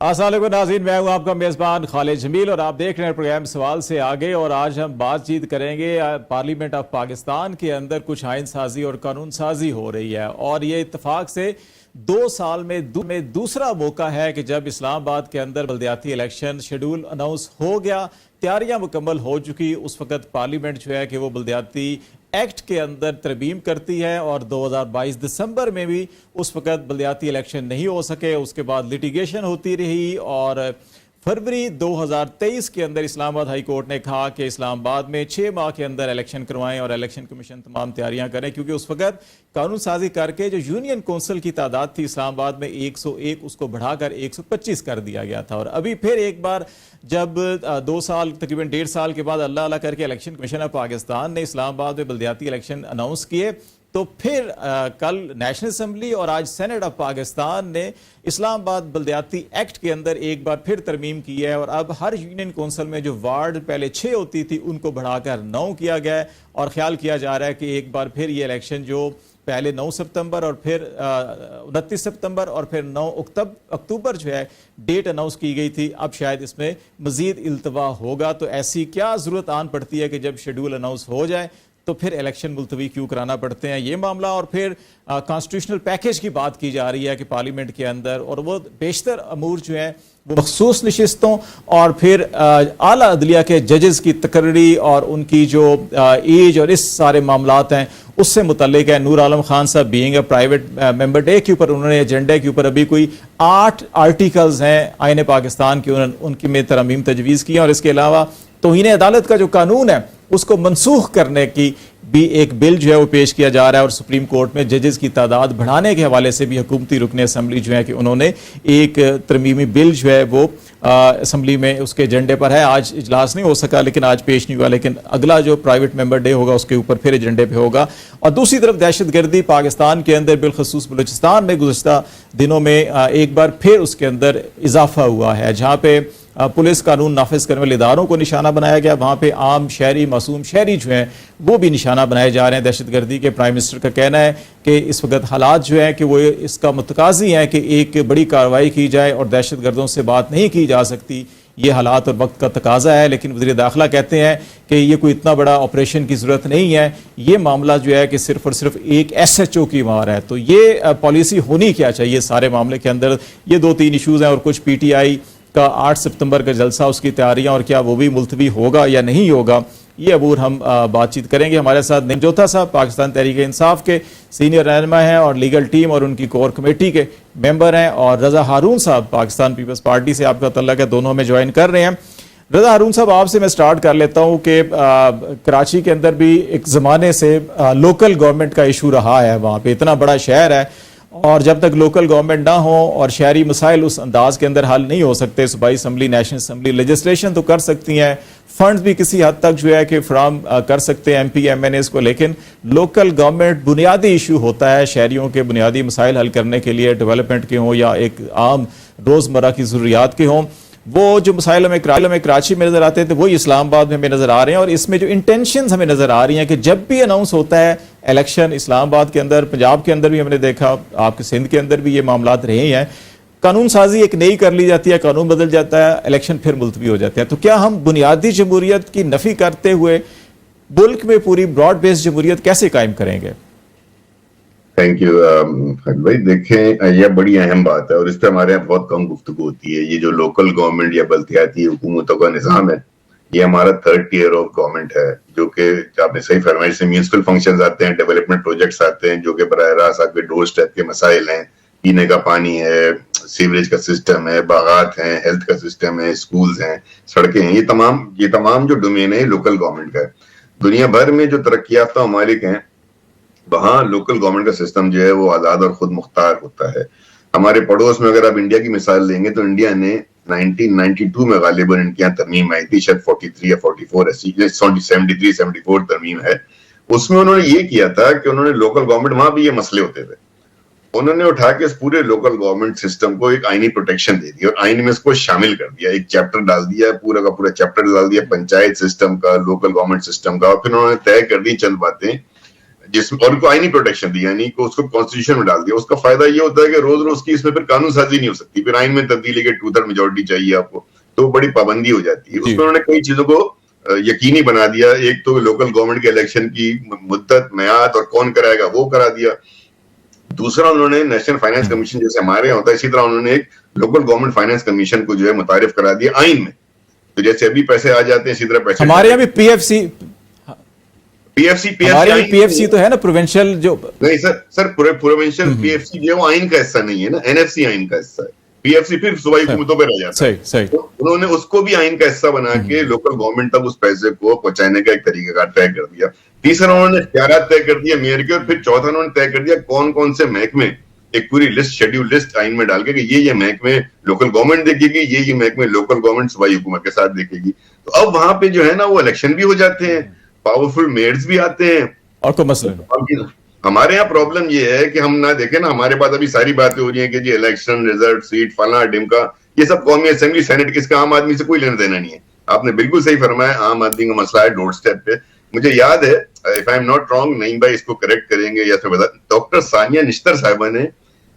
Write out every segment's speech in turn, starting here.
अस्सलाम वालेकुम नाज़रीन, मैं हूं आपका मेज़बान खालिद जमील और आप देख रहे हैं प्रोग्राम सवाल से आगे। और आज हम बातचीत करेंगे पार्लियामेंट ऑफ पाकिस्तान के अंदर कुछ आइन साजी और कानून साजी हो रही है और ये इत्तेफाक से 2 साल में दूसरा मौका है कि जब इस्लामाबाद के अंदर बल्दियाती इलेक्शन शेड्यूल अनाउंस हो गया, तैयारियां मुकम्मल हो चुकी। उस वक्त पार्लियामेंट जो है कि वो बल्दियाती एक्ट के अंदर तरमीम करती है और 2022 दिसंबर में भी उस वक्त बल्दियाती इलेक्शन नहीं हो सके। उसके बाद लिटिगेशन होती रही और फरवरी 2023 के अंदर इस्लामाबाद हाई कोर्ट ने कहा कि इस्लामाबाद में 6 माह के अंदर इलेक्शन करवाएं और इलेक्शन कमीशन तमाम तैयारियां करें, क्योंकि उस वक्त कानून साजी करके जो यूनियन कौंसिल की तादाद थी इस्लामाबाद में 101, उसको बढ़ाकर 125 कर दिया गया था। और अभी फिर एक बार जब 2 साल तकरीबन 1.5 साल के बाद अल्लाह अल्लाह करके इलेक्शन कमीशन ऑफ पाकिस्तान ने इस्लामाबाद में बल्दियाती इलेक्शन अनाउंस किए, तो फिर कल नेशनल असम्बली और आज सेनेट ऑफ पाकिस्तान ने इस्लामाबाद बल्दियाती एक्ट के अंदर एक बार फिर तरमीम की है और अब हर यूनियन कौंसिल में जो वार्ड पहले 6 होती थी उनको बढ़ाकर 9 किया गया है। और ख्याल किया जा रहा है कि एक बार फिर ये इलेक्शन जो पहले 9 सितंबर और फिर 29 सितंबर और फिर 9 अक्टूबर जो है डेट अनाउंस की गई थी, अब शायद इसमें मजीद इल्तवा होगा। तो ऐसी क्या ज़रूरत आन पड़ती है कि जब शेड्यूल अनाउंस हो जाए तो फिर इलेक्शन मुलतवी क्यों कराना पड़ते हैं, ये मामला। और फिर कॉन्स्टिट्यूशनल पैकेज की बात की जा रही है कि पार्लियामेंट के अंदर, और वो बेशतर अमूर जो है वो मखसूस नशिस्तों और फिर आला अदलिया के जजेस की तकर्री और उनकी जो एज और इस सारे मामलात हैं उससे मुतल्लिक है। नूर आलम खान साहब being a private member day के ऊपर उन्होंने एजेंडे के ऊपर अभी कोई 8 आर्टिकल्स हैं आईन पाकिस्तान के, उनकी में तरमीम तजवीज़ की। और इसके अलावा तौहीन अदालत का जो कानून है उसको मनसूख करने की भी एक बिल जो है वो पेश किया जा रहा है। और सुप्रीम कोर्ट में जजेस की तादाद बढ़ाने के हवाले से भी हुकूमती रुकन असम्बली जो है कि उन्होंने एक तरमीमी बिल जो है वो असम्बली में उसके एजेंडे पर है। आज इजलास नहीं हो सका, लेकिन आज पेश नहीं हुआ, लेकिन अगला जो प्राइवेट मेंबर डे होगा उसके ऊपर फिर एजेंडे पे होगा। और दूसरी तरफ दहशतगर्दी पाकिस्तान के अंदर बिलखसूस बलूचिस्तान में गुज़श्ता दिनों में एक बार फिर उसके अंदर इजाफा हुआ है, जहाँ पे पुलिस कानून नाफिज करने वाले इदारों को निशाना बनाया गया, वहाँ पे आम शहरी मासूम शहरी जो हैं वो भी निशाना बनाए जा रहे हैं दहशतगर्दी के। प्राइम मिनिस्टर का कहना है कि इस वक्त हालात जो हैं कि वो इसका मुतकाज़ी हैं कि एक बड़ी कार्रवाई की जाए और दहशतगर्दों से बात नहीं की जा सकती, ये हालात और वक्त का तकाजा है। लेकिन वज़ीर दाखिला कहते हैं कि ये कोई इतना बड़ा ऑपरेशन की ज़रूरत नहीं है, ये मामला जो है कि सिर्फ और सिर्फ एक SHO की मार है। तो ये पॉलिसी होनी क्या चाहिए सारे मामले के अंदर, ये 2-3 इशूज़ हैं। और कुछ PTI का 8 सितंबर का जलसा, उसकी तैयारियां और क्या वो भी मुलतवी होगा या नहीं होगा, ये अबूर हम बातचीत करेंगे। हमारे साथ निमजोथा साहब पाकिस्तान तहरीक इंसाफ के सीनियर रहनुमा हैं और लीगल टीम और उनकी कोर कमेटी के मेंबर हैं, और रजा हारून साहब पाकिस्तान पीपल्स पार्टी से आपका तल्लक है, दोनों में ज्वाइन कर रहे हैं। रजा हारून साहब, आपसे मैं स्टार्ट कर लेता हूँ कि कराची के अंदर भी एक ज़माने से लोकल गवर्नमेंट का इशू रहा है, वहाँ पर इतना बड़ा शहर है और जब तक लोकल गवर्नमेंट ना हो और शहरी मसाइल उस अंदाज के अंदर हल नहीं हो सकते। सूबाई असम्बली, नेशनल असम्बली लेजिस्लेशन तो कर सकती हैं, फंड्स भी किसी हद तक जो है कि फ्राहम कर सकते हैं MP MNAs को, लेकिन लोकल गवर्नमेंट बुनियादी इशू होता है शहरियों के बुनियादी मसाइल हल करने के लिए, डेवलपमेंट के हों या एक आम रोज़मर्रा की ज़रूरियात के हों। वो जो मसाइल हमें कराची में नज़र आते थे वही इस्लामाबाद में हमें नज़र आ रहे हैं। और इसमें जो इंटेंशंस हमें नज़र आ रही हैं कि जब भी अनाउंस होता है इलेक्शन, इस्लामाबाद के अंदर, पंजाब के अंदर भी हमने देखा, आपके सिंध के अंदर भी ये मामलात रहे हैं, कानून साजी एक नई कर ली जाती है, कानून बदल जाता है, इलेक्शन फिर मुलतवी हो जाते हैं। तो क्या हम बुनियादी जमहूरियत की नफी करते हुए मुल्क में पूरी ब्रॉड बेस्ड जमहूरियत कैसे कायम करेंगे? थैंक यू भाई। देखें, यह बड़ी अहम बात है और इस पर हमारे यहाँ बहुत कम गुफ्तगू होती है। ये जो लोकल गवर्नमेंट या बल्दियाती हुकूमतों का निज़ाम है, ये हमारा 3rd tier ऑफ गवर्नमेंट है, जो कि आपने सही फरमाइश से म्यूनिसिपल फंक्शंस आते हैं, डेवलपमेंट प्रोजेक्ट्स आते हैं, जो कि बराह रास्त आपके डोर स्टेप के मसाइल हैं, पीने का पानी है, सीवरेज का सिस्टम है, बागात हैं, हेल्थ का सिस्टम है, स्कूल्स हैं, सड़कें हैं, ये तमाम जो डोमेन है लोकल गवर्नमेंट का है। दुनिया भर में जो तरक्की याफ्ता ममालिक हैं वहां लोकल गवर्नमेंट का सिस्टम जो है वो आजाद और खुद मुख्तार होता है। हमारे पड़ोस में अगर आप इंडिया की मिसाल लेंगे तो इंडिया ने 1992 में गालिबन इनके यहाँ तरमीम आई थी, शायद 43 या 44 ऐसी 73-74 तरमीम है। उसमें उन्होंने ये किया था कि उन्होंने लोकल गवर्नमेंट, वहां भी ये मसले होते थे, उन्होंने उठा के इस पूरे लोकल गवर्नमेंट सिस्टम को एक आईनी प्रोटेक्शन दे दी और आईन में इसको शामिल कर दिया, एक चैप्टर डाल दिया, पूरा का पूरा चैप्टर डाल दिया पंचायत सिस्टम का, लोकल गवर्नमेंट सिस्टम का। और फिर उन्होंने तय कर दी चंद बातें जिसमें और उनको आईनी प्रोटेक्शन दी, यानी कि उसको कॉन्स्टिट्यूशन में डाल दिया। उसका फायदा ये होता है कि रोज रोज की इसमें फिर कानून साजी नहीं हो सकती, फिर आइन में तब्दीली के 2/3 मेजोरिटी चाहिए आपको, तो बड़ी पाबंदी हो जाती है। उसमें उन्होंने कई चीजों को यकीनी बना दिया। एक तो लोकल गवर्नमेंट के इलेक्शन की मुद्दत, मियाद और कौन कराएगा वो करा दिया। दूसरा, उन्होंने नेशनल फाइनेंस कमीशन जैसे हमारे यहाँ होता है, इसी तरह उन्होंने एक लोकल गवर्नमेंट फाइनेंस कमीशन को जो है मुतारिफ करा दिया आइन में। तो जैसे अभी पैसे आ जाते हैं इसी तरह पैसे हमारे यहाँ भी पीएफसी पीएफसी तो है ना, प्रोविंशियल जो नहीं सर प्रोविंशियल पीएफसी जो है वो आइन का हिस्सा नहीं है ना, एनएफसी आइन का हिस्सा है। पीएफसी फिर सूबाई हुकूमतों पे रह जाता है। सही। तो उन्होंने उसको भी आइन का हिस्सा बना के लोकल गवर्नमेंट तक उस पैसे को पहुंचाने का एक तरीका तय कर दिया। तीसरा, उन्होंने इख्तियारात तय कर दिया मेयर के, और फिर चौथा उन्होंने तय कर दिया कौन कौन से महकमे, एक पूरी लिस्ट, शेड्यूल लिस्ट आइन में डाल के कि ये महकमे लोकल गवर्नमेंट देखेगी, ये महकमे लोकल गवर्नमेंट सूबाई हुकूमत के साथ देखेगी। तो अब वहां पे जो है ना वो इलेक्शन भी हो जाते हैं, पावरफुल मेयर्स भी आते हैं, और कोई मसला नहीं। हमारे यहाँ प्रॉब्लम ये है कि हम ना देखें ना, हमारे पास अभी सारी बातें हो रही हैं कि जी इलेक्शन रिजल्ट, सीट, फला ढिमका, ये सब कौमी असेंबली सेनेट, किसका आम आदमी से कोई लेना देना नहीं है। आपने बिल्कुल सही फरमाया, आम आदमी का मसला है डोर स्टेप पे। मुझे याद है, if I am not wrong, Naeem भाई इसको करेक्ट करेंगे या फिर बता, डॉक्टर सानिया निश्तर साहिबा ने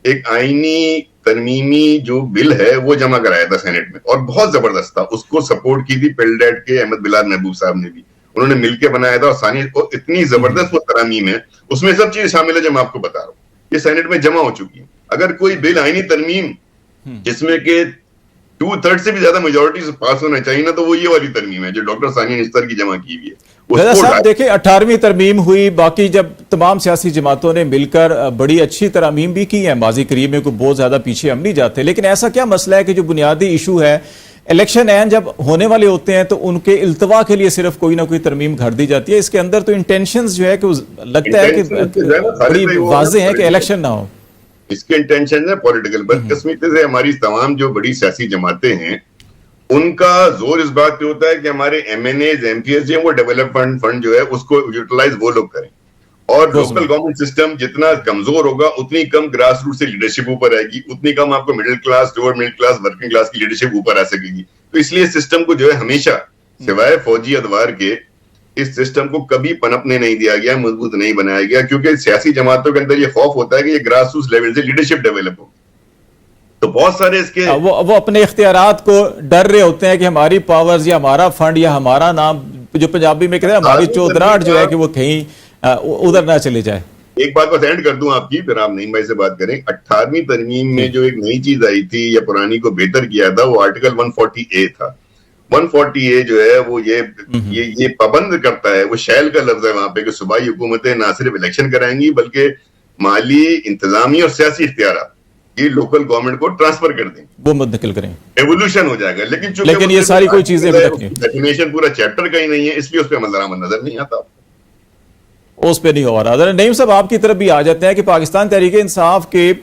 एक आईनी तरमीमी जो बिल है वो जमा कराया था सेनेट में, और बहुत जबरदस्त था। उसको सपोर्ट की थी पिलडेट के अहमद बिलाल महबूब साहब ने भी, उन्होंने मिलकर बनाया था। और सानिया को इतनी जबरदस्त वो तरमीम है, उसमें सब चीजें शामिल है जो मैं आपको बता रहा हूँ, ये सेनेट में जमा हो चुकी है। अगर कोई बिल आईनी तरमीम जिसमें के 2/3 से भी ज्यादा मेजोरिटी से पास होना चाहिए ना, तो वो ये वाली तरमीम है जो डॉक्टर सानिया निश्तर की जमा की हुई है। साहब देखिए 18वीं तरमीम हुई, बाकी जब तमाम सियासी जमातों ने मिलकर बड़ी अच्छी तरमीम भी की है माजी करीब में, को बहुत ज्यादा पीछे हम नहीं जाते, लेकिन ऐसा क्या मसला है कि जो बुनियादी इशू है, इलेक्शन एन जब होने वाले होते हैं तो उनके इल्तवा के लिए सिर्फ कोई ना कोई तरमीम घर दी जाती है। इसके अंदर तो इंटेंशंस जो है कि लगता है कि बड़ी वाज़ेह है कि इलेक्शन ना हो। इसके इंटेंशन है पॉलिटिकल। बदकिस्मती से हमारी तमाम जो बड़ी सियासी जमातें हैं, उनका जोर इस बात पे होता है कि हमारे एमएनएज, एमपीएस जो है वो डेवलपमेंट फंड जो है उसको यूटिलाइज वो लोग करें, और लोकल गवर्नमेंट सिस्टम जितना कमजोर होगा उतनी कम ग्रास रूट से लीडरशिप ऊपर आएगी, उतनी कम आपको middle class, lower middle class, working class की लीडरशिप ऊपर आ सकेगी। तो इसलिए सिस्टम को जो है हमेशा सिवाय फौजी अदवार के इस सिस्टम को कभी पनपने नहीं दिया गया, मजबूत नहीं बनाया गया, क्योंकि सियासी जमातों के अंदर ये खौफ होता है कि ये ग्रास रूट लेवल से लीडरशिप डेवलप हो। तो बहुत सारे इसके वो अपने इख्तियारात को डर रहे होते हैं कि हमारी पावर्स या हमारा फंड या हमारा नाम, जो पंजाबी में कहते हैं हमारी चौधराहट जो है कि वो कहीं उधर ना चले जाए। एक बात बस एंड कर दूं आपकी, फिर आप नईम भाई से बात करें। 18वीं तरमीम में जो एक नई चीज आई थी या पुरानी को बेहतर किया था, वो आर्टिकल 140A था। 140A जो है वो ये पाबंद करता है, वो शैल का लफ्ज है वहां पे, कि सूबाई हुकूमतें ना सिर्फ इलेक्शन कराएंगी बल्कि माली, इंतजामी और सियासी इख्तियार ये लोकल गवर्नमेंट को ट्रांसफर कर दें, वो मुंतकिल करें, एवोल्यूशन हो जाएगा। लेकिन ये सारी कोई चीजें डेफिनेशन पूरा चैप्टर का ही नहीं है, इसलिए उस पर अमल नजर नहीं आता, उस पर नहीं हो रहा। नईम साहब आपकी तरफ भी आ जाते हैं कि पाकिस्तान तहरीक इंसाफ के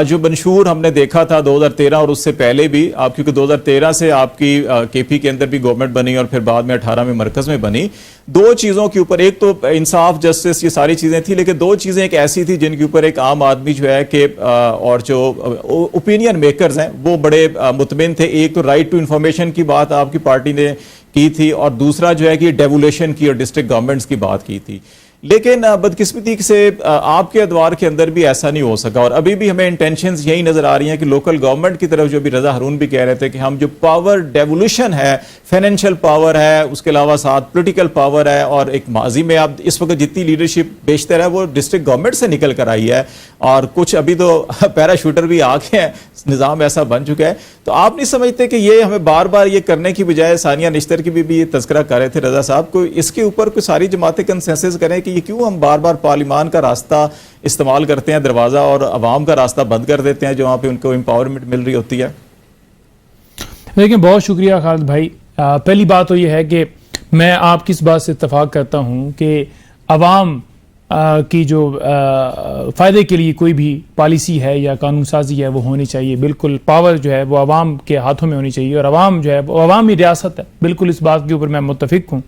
जो मंशूर हमने देखा था 2013 और उससे पहले भी, आप क्योंकि 2013 से आपकी केपी के अंदर भी गवर्नमेंट बनी और फिर बाद में 18 में मरकज में बनी, दो चीज़ों के ऊपर, एक तो इंसाफ, जस्टिस, ये सारी चीज़ें थी, लेकिन दो चीज़ें एक ऐसी थी जिनके ऊपर एक आम आदमी जो है कि और जो ओपिनियन मेकर्स हैं वो बड़े मुतमिन थे। एक तो राइट टू इंफॉर्मेशन की बात आपकी पार्टी ने की थी, और दूसरा जो है कि डेवोल्यूशन की और डिस्ट्रिक्ट गवर्नमेंट्स की बात की थी। लेकिन बदकिस्मती से आपके अदवार के अंदर भी ऐसा नहीं हो सका, और अभी भी हमें इंटेंशंस यही नजर आ रही हैं कि लोकल गवर्नमेंट की तरफ, जो भी रजा हरून भी कह रहे थे कि हम जो पावर डेवोल्यूशन है, फाइनेंशियल पावर है, उसके अलावा साथ पॉलिटिकल पावर है, और एक माजी में आप इस वक्त जितनी लीडरशिप बेशतर है वो डिस्ट्रिक्ट गवर्नमेंट से निकल कर आई है, और कुछ अभी तो पैराशूटर भी आ गए हैं, निज़ाम ऐसा बन चुका है। तो आप नहीं समझते कि ये हमें बार बार ये करने की बजाय, सानिया निश्तर की भी ये तज़किरा कर रहे थे रजा साहब, को इसके ऊपर कोई सारी जमातें कंसेंसस करें कि ये क्यों हम बार बार पार्लिमान का रास्ता इस्तेमाल करते हैं, दरवाज़ा, और अवाम का रास्ता बंद कर देते हैं जो वहाँ पे उनको एम्पावरमेंट मिल रही होती है। लेकिन बहुत शुक्रिया खालिद भाई। पहली बात तो ये है कि मैं आपकी इस बात से इत्तफाक करता हूँ कि अवाम की जो फ़ायदे के लिए कोई भी पॉलिसी है या कानून साजी है वो होनी चाहिए, बिल्कुल पावर जो है वो अवाम के हाथों में होनी चाहिए, और अवाम जो है वो अवामी रियासत है, बिल्कुल इस बात के ऊपर मैं मुत्तफिक हूँ।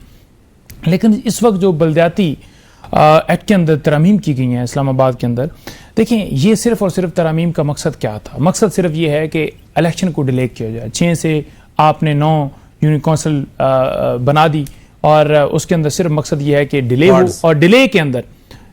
लेकिन इस वक्त जो बलदियाती एक्ट के अंदर तरमीम की गई हैं इस्लामाबाद के अंदर, देखें ये सिर्फ और सिर्फ तरमीम का मकसद क्या था? मकसद सिर्फ ये है कि इलेक्शन को डिले किया जाए। 6 से आपने 9 यूनिट काउंसिल बना दी, और उसके अंदर सिर्फ मकसद ये है कि डिले हो, और डिले के अंदर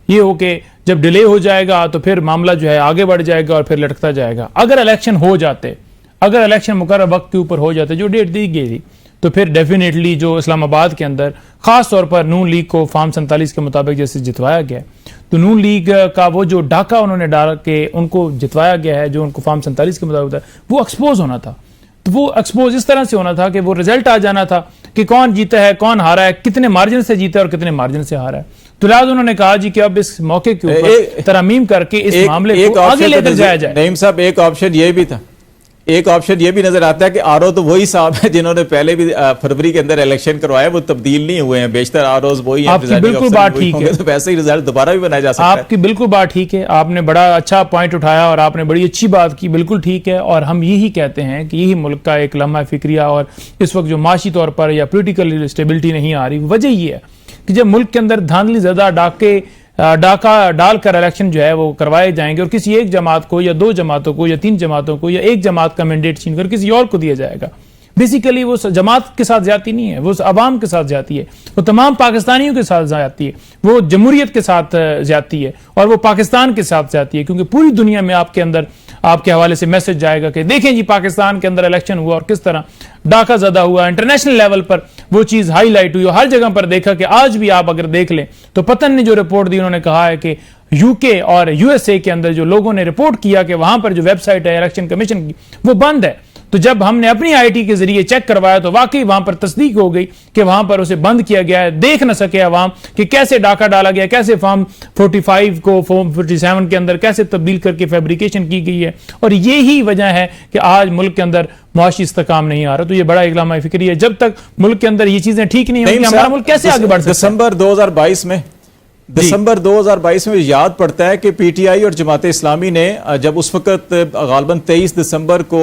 ये हो कि जब डिले हो जाएगा तो फिर मामला जो है आगे बढ़ जाएगा और फिर लटकता जाएगा। अगर इलेक्शन हो जाते, अगर इलेक्शन मुकर्रर वक्त के ऊपर हो जाते, जो डेट दी गई थी, तो फिर डेफिनेटली जो इस्लामाबाद के अंदर खास तौर पर नून लीग को फार्म 47 के मुताबिक जैसे जितवाया गया, तो नून लीग का वो जो डाका उन्होंने डाल के उनको जितवाया गया है, जो उनको फार्म 47 के मुताबिक वो एक्सपोज होना था। तो वो एक्सपोज इस तरह से होना था कि वो रिजल्ट आ जाना था कि कौन जीता है, कौन हारा है, कितने मार्जिन से जीता है और कितने मार्जिन से हारा है। तो लिहाजा उन्होंने कहा जी कि अब इस मौके के ऊपर तरमीम करके इस मामले को आगे लेकर जाया जाए। नईम साहब, एक ऑप्शन ये भी था, एक ऑप्शन ये भी नजर आता है कि आरओ तो वही साहब है जिन्होंने पहले भी फरवरी के अंदर इलेक्शन करवाया, वो तब्दील नहीं हुए हैं, बेशतर आरओज वही हैं। आपकी बिल्कुल बात ठीक है, तो वैसे ही रिजल्ट दोबारा भी बनाया जा सकता है। आपकी बिल्कुल बात ठीक है, आपने बड़ा अच्छा पॉइंट उठाया और आपने बड़ी अच्छी बात की, बिल्कुल ठीक है। और हम यही कहते हैं कि यही मुल्क का एक लम्हा फिक्रिया और इस वक्त जो माशी तौर पर या पोलिटिकल स्टेबिलिटी नहीं आ रही, वजह यह है कि जब मुल्क के अंदर धांधली ज़्यादा डाका डालकर इलेक्शन जो है वो करवाए जाएंगे और किसी एक जमात को या 2 जमातों को या 3 जमातों को या एक जमात का मैंडेट छीनकर किसी और को दिया जाएगा। बेसिकली वो जमात के साथ जाती नहीं है, वो अवाम के साथ जाती है, वो तमाम पाकिस्तानियों के साथ जाती है, वो जमहूरियत के साथ जाती है और वो पाकिस्तान के साथ जाती है। क्योंकि पूरी दुनिया में आपके अंदर आपके हवाले से मैसेज जाएगा कि देखें जी पाकिस्तान के अंदर इलेक्शन हुआ और किस तरह डाका ज़्यादा हुआ, इंटरनेशनल लेवल पर वो चीज़ हाईलाइट हुई और हर जगह पर देखा कि आज भी आप अगर देख लें तो पतन ने जो रिपोर्ट दी, उन्होंने कहा है कि यूके और यूएसए के अंदर जो लोगों ने रिपोर्ट किया कि वहां पर जो वेबसाइट है इलेक्शन कमीशन की वो बंद है। तो जब हमने अपनी आईटी के जरिए चेक करवाया तो वाकई वहां पर तस्दीक हो गई कि वहां पर उसे बंद किया गया है। देख न सके अवाम कि कैसे डाका डाला गया, कैसे फॉर्म 45 को फॉर्म 47 के अंदर कैसे तब्दील करके फैब्रिकेशन की गई है। और यही वजह है कि आज मुल्क के अंदर मुआशी इस्तेकाम नहीं आ रहा। तो ये बड़ा एक लम्हा फिक्री है, जब तक मुल्क के अंदर ये चीजें ठीक नहीं होंगी हमारा मुल्क कैसे आगे बढ़ सकता है। दिसंबर 2022 में याद पड़ता है कि पीटीआई और जमात इस्लामी ने जब उस वक्त गालबन 23 दिसंबर को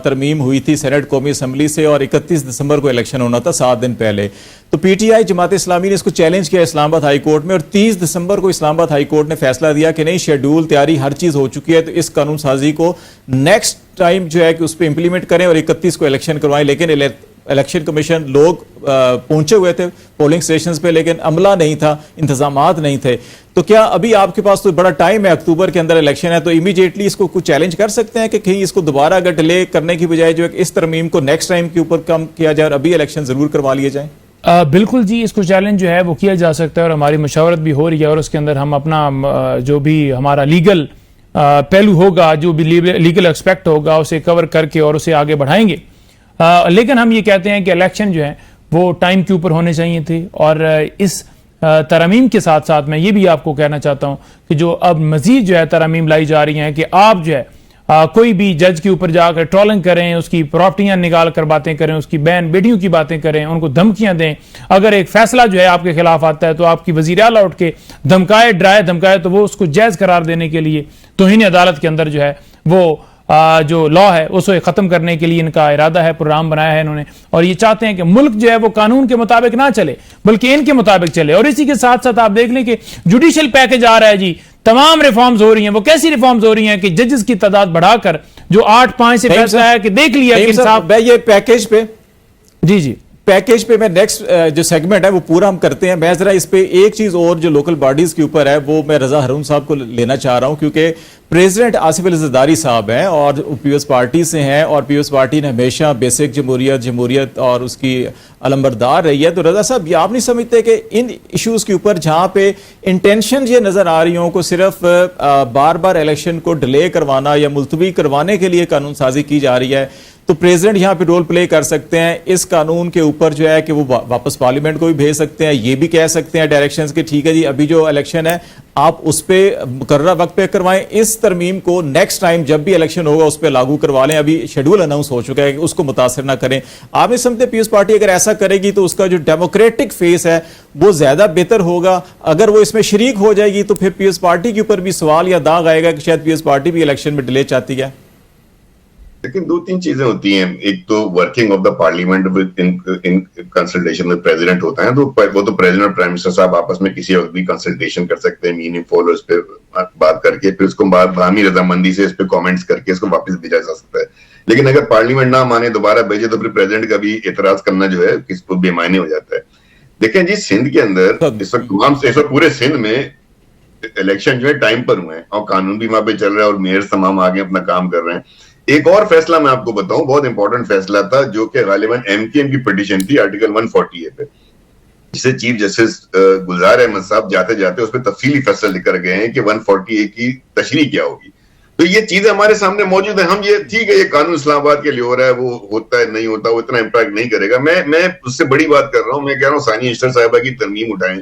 तरमीम हुई थी सेनेट कौमी असम्बली से और 31 दिसंबर को इलेक्शन होना था 7 दिन पहले, तो पीटीआई जमात इस्लामी ने इसको चैलेंज किया इस्लामाबाद हाई कोर्ट में और 30 दिसंबर को इस्लामाबाद हाई कोर्ट ने फैसला दिया कि नहीं, शेड्यूल तैयारी हर चीज़ हो चुकी है, तो इस कानून साजी को नेक्स्ट टाइम जो है कि उस पर इंप्लीमेंट करें और 31 को इलेक्शन करवाएं। लेकिन इलेक्शन कमीशन लोग पहुंचे हुए थे पोलिंग स्टेशंस पे, लेकिन अमला नहीं था, इंतजामात नहीं थे। तो क्या अभी आपके पास तो बड़ा टाइम है, अक्टूबर के अंदर इलेक्शन है, तो इमीडिएटली इसको कुछ चैलेंज कर सकते हैं कि कहीं इसको दोबारा अगर डिले करने की बजाय जो है इस तरमीम को नेक्स्ट टाइम के ऊपर कम किया जाए और अभी इलेक्शन जरूर करवा लिए जाए? बिल्कुल जी, इसको चैलेंज जो है वो किया जा सकता है और हमारी मशावरत भी हो रही है और उसके अंदर हम अपना जो भी हमारा लीगल पहलू होगा, जो भी लीगल एक्सपेक्ट होगा उसे कवर करके और उसे आगे बढ़ाएंगे। लेकिन हम ये कहते हैं कि इलेक्शन जो है वो टाइम के ऊपर होने चाहिए थे। और इस तरमीम के साथ साथ मैं ये भी आपको कहना चाहता हूँ कि जो अब मजीद जो है तरमीम लाई जा रही हैं कि आप जो है कोई भी जज के ऊपर जाकर ट्रोलिंग करें, उसकी प्रॉपर्टियां निकाल कर बातें करें, उसकी बहन बेटियों की बातें करें, उनको धमकियां दें। अगर एक फैसला जो है आपके खिलाफ आता है तो आपकी वजीर आला उठ के धमकाए, डराए धमकाए, तो वो उसको जायज करार देने के लिए तौहीन अदालत के अंदर जो है वो जो लॉ है उसे खत्म करने के लिए इनका इरादा है, प्रोग्राम बनाया है इन्होंने। और ये चाहते हैं कि मुल्क जो है वो कानून के मुताबिक ना चले बल्कि इनके मुताबिक चले। और इसी के साथ साथ आप देख लें कि जुडिशियल पैकेज आ रहा है जी, तमाम रिफॉर्म्स हो रही हैं। वो कैसी रिफॉर्म्स हो रही हैं कि जजेस की तादाद बढ़ाकर जो 8-5 से फैसला है कि देख लिया कि साहब ये पैकेज पे जी पैकेज पे मैं नेक्स्ट जो सेगमेंट है वो पूरा हम करते हैं। मैं जरा इस पे एक चीज और जो लोकल बॉडीज के ऊपर है वो मैं रजा हारून साहब को लेना चाह रहा हूं, क्योंकि प्रेसिडेंट आसिफ अली जरदारी साहब हैं और पीपल्स पार्टी से हैं और पीपल्स पार्टी ने हमेशा बेसिक जमहूरियत और उसकी अलंबरदार रही है। तो रजा साहब, ये आप नहीं समझते कि इन इश्यूज के ऊपर जहां पे इंटेंशन ये नजर आ रही हो को सिर्फ बार बार इलेक्शन को डिले करवाना या मुलतवी करवाने के लिए कानून साजी की जा रही है, तो प्रेसिडेंट यहां पे रोल प्ले कर सकते हैं इस कानून के ऊपर जो है कि वो वापस पार्लियामेंट को भी भेज सकते हैं, ये भी कह सकते हैं डायरेक्शंस के ठीक है जी अभी जो इलेक्शन है आप उस पर मुकर्ररा वक्त पे करवाएं, इस तरमीम को नेक्स्ट टाइम जब भी इलेक्शन होगा उस पर लागू करवा लें। अभी शेड्यूल अनाउंस हो चुका है कि उसको मुतासर ना करें। आप नहीं समझते पीपल्स पार्टी अगर ऐसा करेगी तो उसका जो डेमोक्रेटिक फेस है वो ज्यादा बेहतर होगा? अगर वो इसमें शरीक हो जाएगी तो फिर पीपल्स पार्टी के ऊपर भी सवाल या दाग आएगा कि शायद पीपल्स पार्टी भी इलेक्शन में डिले चाहती है। लेकिन 2-3 चीजें होती हैं। एक तो working of the parliament with in consultation with president होता है, तो वो तो प्रेसिडेंट और प्राइम मिनिस्टर साहब आपस में किसी वक्त भी कंसल्टेशन कर सकते हैं, मीनिंगफुल, उस पर बात करके फिर उसको बाहमी रजामंदी से इस पे कमेंट्स करके इसको वापस भेजा जा सकता है। लेकिन अगर पार्लियामेंट ना माने दोबारा भेजे तो फिर प्रेसिडेंट का भी एतराज करना जो है किसको बेमायने हो जाता है। देखें जी, सिंध के अंदर इस वक्त पूरे सिंध में इलेक्शन जो है टाइम पर हुए हैं और कानून भी वहां पे चल रहा है और मेयर तमाम आगे अपना काम कर रहे हैं। एक और फैसला मैं आपको बताऊं, बहुत इंपॉर्टेंट फैसला था, जो कि गालिबन एमकेएम की पिटीशन थी आर्टिकल 140A पे, जिसे चीफ जस्टिस गुलजार अहमद साहब जाते जाते उस पर तफसीली फैसला लेकर गए हैं कि 140A की तशरीह क्या होगी। तो ये चीजें हमारे सामने मौजूद है। हम ये ठीक है, ये कानून इस्लामाबाद के लिए हो रहा है, वो होता है नहीं होता, वो इतना इम्पैक्ट नहीं करेगा। मैं उससे बड़ी बात कर रहा हूं, मैं कह रहा हूं सानिया अशतर साहिबा की तरमीम उठाएं,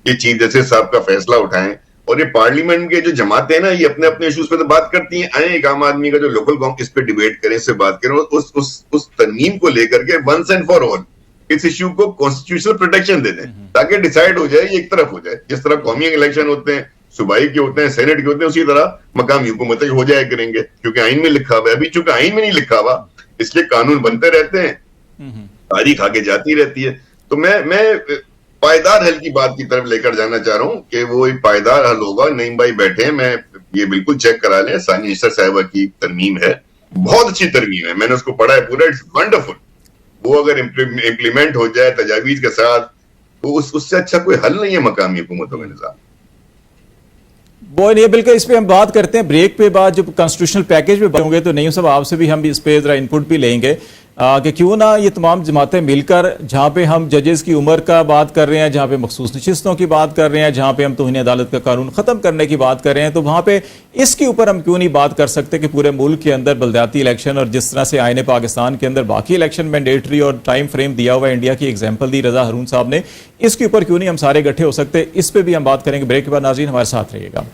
ये चीफ जस्टिस साहब का फैसला उठाएं, और ये पार्लियामेंट के जो जमातें हैं ना, ये अपने अपने इश्यूज पे तो बात करती हैं, आए एक आम आदमी का जो लोकल कॉम इस पे डिबेट करें, इससे बात करें, उस तरमीम को लेकर के वंस एंड फॉर ऑल इस इश्यू को कॉन्स्टिट्यूशनल प्रोटेक्शन दे दें, ताकि डिसाइड हो जाए, ये एक तरफ हो जाए। जिस तरह कौमी इलेक्शन होते हैं, सूबाई के होते हैं, सेनेट के होते हैं, उसी तरह मकामी हुकूमतें हो जाया करेंगे, क्योंकि आइन में लिखा हुआ है। अभी चूंकि आइन में नहीं लिखा हुआ, इसलिए कानून बनते रहते हैं, तारीख आगे जाती रहती है। तो मैं पायदार हल की बात की तरफ लेकर जाना चाह रहा हूं कि वो एक पायदार हल होगा। नईम भाई बैठे हैं, मैं ये बिल्कुल चेक करा लें, सानिया अशतर साहिबा की तरमीम है, बहुत अच्छी तरमीम है, मैंने उसको पढ़ा है पूरा, इट्स वंडरफुल। वो अगर इम्प्लीमेंट हो जाए तजावीज के साथ, तो उससे अच्छा कोई हल नहीं है मकामी हुकूमतों का निजाम। वो नहीं, बिल्कुल इस पे हम बात करते हैं ब्रेक पे बाद, जब कॉन्स्टिट्यूशनल पैकेज पे बात होंगे तो नहीं साहब आपसे भी हम इस पे जरा इनपुट भी लेंगे कि क्यों ना ये तमाम जमातें मिलकर, जहाँ पे हम जजेस की उम्र का बात कर रहे हैं, जहाँ पे मखसूस नशिस्तों की बात कर रहे हैं, जहाँ पे हम तौहीन अदालत का कानून ख़त्म करने की बात कर रहे हैं, तो वहाँ पे इसके ऊपर हम क्यों नहीं बात कर सकते कि पूरे मुल्क के अंदर बलदियाती इलेक्शन, और जिस तरह से आईने पाकिस्तान के अंदर बाकी इलेक्शन मैंडेटरी और टाइम फ्रेम दिया हुआ है, इंडिया की एग्जाम्पल दी रजा हरून साहब ने, इसके ऊपर क्यों नहीं हम सारे इकट्ठे हो सकते। इस पर भी हम बात करेंगे ब्रेक के बाद। नाज़रीन हमारे साथ रहिएगा।